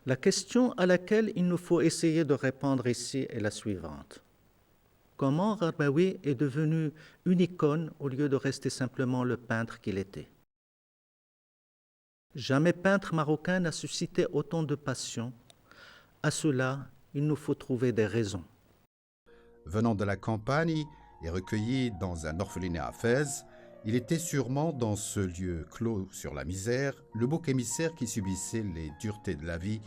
La question à laquelle il nous faut essayer de répondre ici est la suivante. Comment Rarbaoui est devenu une icône au lieu de rester simplement le peintre qu'il était? Jamais peintre marocain n'a suscité autant de passion. À cela, il nous faut trouver des raisons. Venant de la campagne et recueilli dans un orphelinat à Fès, il était sûrement dans ce lieu clos sur la misère, le bouc émissaire qui subissait les duretés de la vie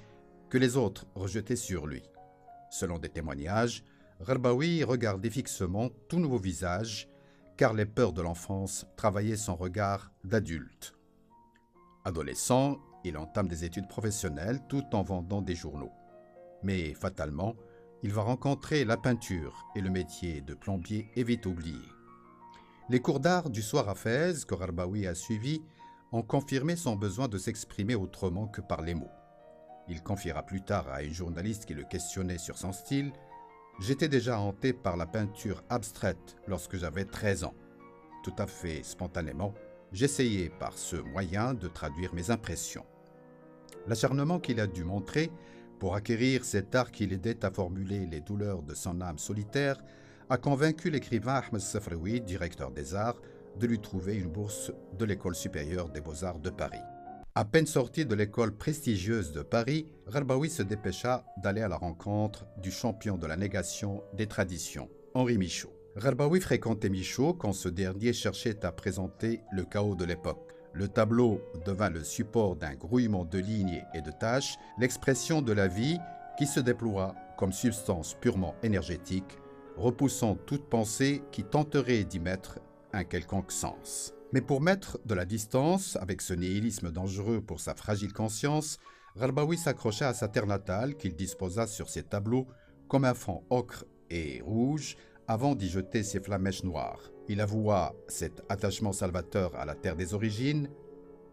que les autres rejetaient sur lui. Selon des témoignages, Rarbaoui regardait fixement tout nouveau visage, car les peurs de l'enfance travaillaient son regard d'adulte. Adolescent, il entame des études professionnelles tout en vendant des journaux. Mais fatalement, il va rencontrer la peinture et le métier de plombier est vite oublié. Les cours d'art du soir à Fès que Rarbaoui a suivis ont confirmé son besoin de s'exprimer autrement que par les mots. Il confiera plus tard à une journaliste qui le questionnait sur son style « J'étais déjà hanté par la peinture abstraite lorsque j'avais 13 ans. Tout à fait spontanément, j'essayais par ce moyen de traduire mes impressions. » L'acharnement qu'il a dû montrer pour acquérir cet art qui l'aidait à formuler les douleurs de son âme solitaire a convaincu l'écrivain Ahmed Safraoui, directeur des arts, de lui trouver une bourse de l'École supérieure des beaux-arts de Paris. À peine sorti de l'école prestigieuse de Paris, Rarbaoui se dépêcha d'aller à la rencontre du champion de la négation des traditions, Henri Michaud. Rarbaoui fréquentait Michaud quand ce dernier cherchait à présenter le chaos de l'époque. Le tableau devint le support d'un grouillement de lignes et de taches, l'expression de la vie qui se déploie comme substance purement énergétique, repoussant toute pensée qui tenterait d'y mettre un quelconque sens. Mais pour mettre de la distance avec ce nihilisme dangereux pour sa fragile conscience, Rarbaoui s'accrocha à sa terre natale qu'il disposa sur ses tableaux comme un fond ocre et rouge avant d'y jeter ses flamèches noires. Il avoua cet attachement salvateur à la terre des origines,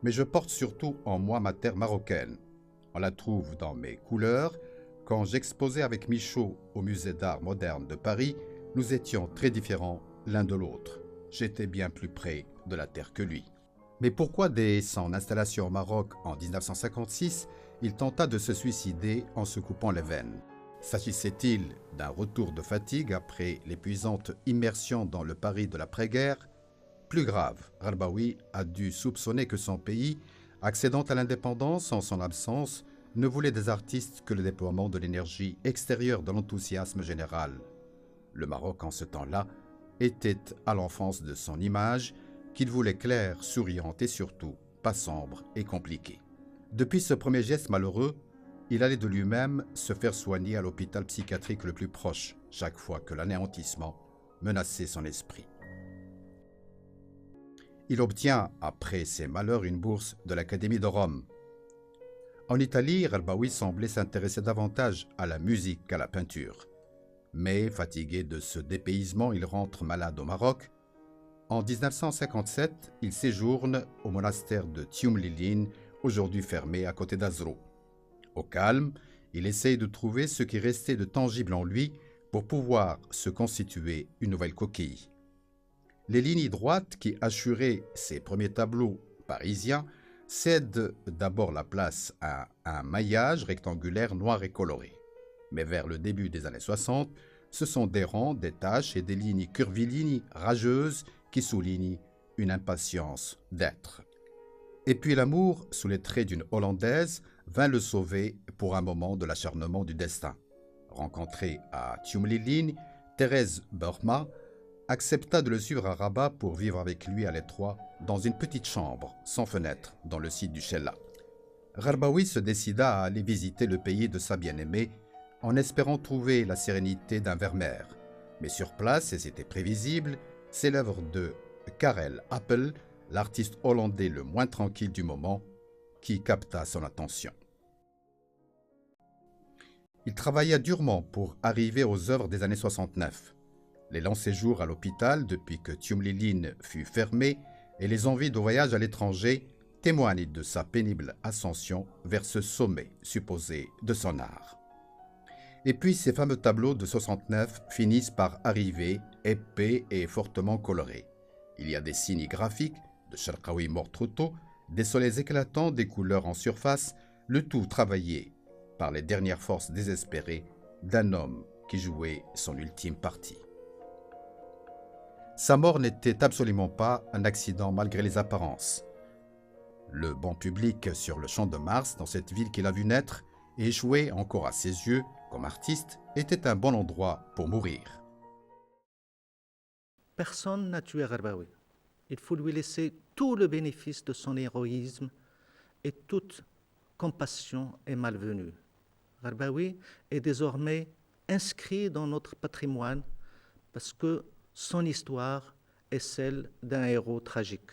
mais je porte surtout en moi ma terre marocaine. On la trouve dans mes couleurs. Quand j'exposais avec Michaud au musée d'art moderne de Paris, nous étions très différents l'un de l'autre. J'étais bien plus près de la terre que lui. Mais pourquoi, dès son installation au Maroc en 1956, il tenta de se suicider en se coupant les veines? S'agissait-il d'un retour de fatigue après l'épuisante immersion dans le Paris de l'après-guerre? Plus grave, Rarbaoui a dû soupçonner que son pays, accédant à l'indépendance en son absence, ne voulait des artistes que le déploiement de l'énergie extérieure de l'enthousiasme général. Le Maroc, en ce temps-là, était à l'enfance de son image, qu'il voulait claire, souriante et surtout pas sombre et compliquée. Depuis ce premier geste malheureux, il allait de lui-même se faire soigner à l'hôpital psychiatrique le plus proche, chaque fois que l'anéantissement menaçait son esprit. Il obtient, après ses malheurs, une bourse de l'Académie de Rome. En Italie, Rarbaoui semblait s'intéresser davantage à la musique qu'à la peinture. Mais, fatigué de ce dépaysement, il rentre malade au Maroc. En 1957, il séjourne au monastère de Tioumlilin, aujourd'hui fermé à côté d'Azrou. Au calme, il essaye de trouver ce qui restait de tangible en lui pour pouvoir se constituer une nouvelle coquille. Les lignes droites qui assuraient ses premiers tableaux parisiens cèdent d'abord la place à un maillage rectangulaire noir et coloré. Mais vers le début des années 60, ce sont des rangs, des taches et des lignes curvilignes rageuses qui soulignent une impatience d'être. Et puis l'amour, sous les traits d'une Hollandaise, vint le sauver pour un moment de l'acharnement du destin. Rencontrée à Tioumlilin, Thérèse Burma accepta de le suivre à Rabat pour vivre avec lui à l'étroit dans une petite chambre sans fenêtre dans le site du Chella. Rarbaoui se décida à aller visiter le pays de sa bien-aimée en espérant trouver la sérénité d'un Vermeer. Mais sur place, et c'était prévisible, c'est l'œuvre de Karel Appel, l'artiste hollandais le moins tranquille du moment, qui capta son attention. Il travailla durement pour arriver aux œuvres des années 69. Les longs séjours à l'hôpital depuis que Tioumlilin fut fermé et les envies de voyage à l'étranger témoignent de sa pénible ascension vers ce sommet supposé de son art. Et puis ces fameux tableaux de 69 finissent par arriver, épais et fortement colorés. Il y a des signes graphiques, de Cherkaoui mort trop tôt, des soleils éclatants, des couleurs en surface, le tout travaillé par les dernières forces désespérées d'un homme qui jouait son ultime partie. Sa mort n'était absolument pas un accident malgré les apparences. Le banc public sur le champ de Mars, dans cette ville qu'il a vu naître et échouer encore à ses yeux comme artiste, était un bon endroit pour mourir. Personne n'a tué Garbaoui. Il faut lui laisser tout le bénéfice de son héroïsme et toute compassion est malvenue. Garbaoui est désormais inscrit dans notre patrimoine parce que son histoire est celle d'un héros tragique.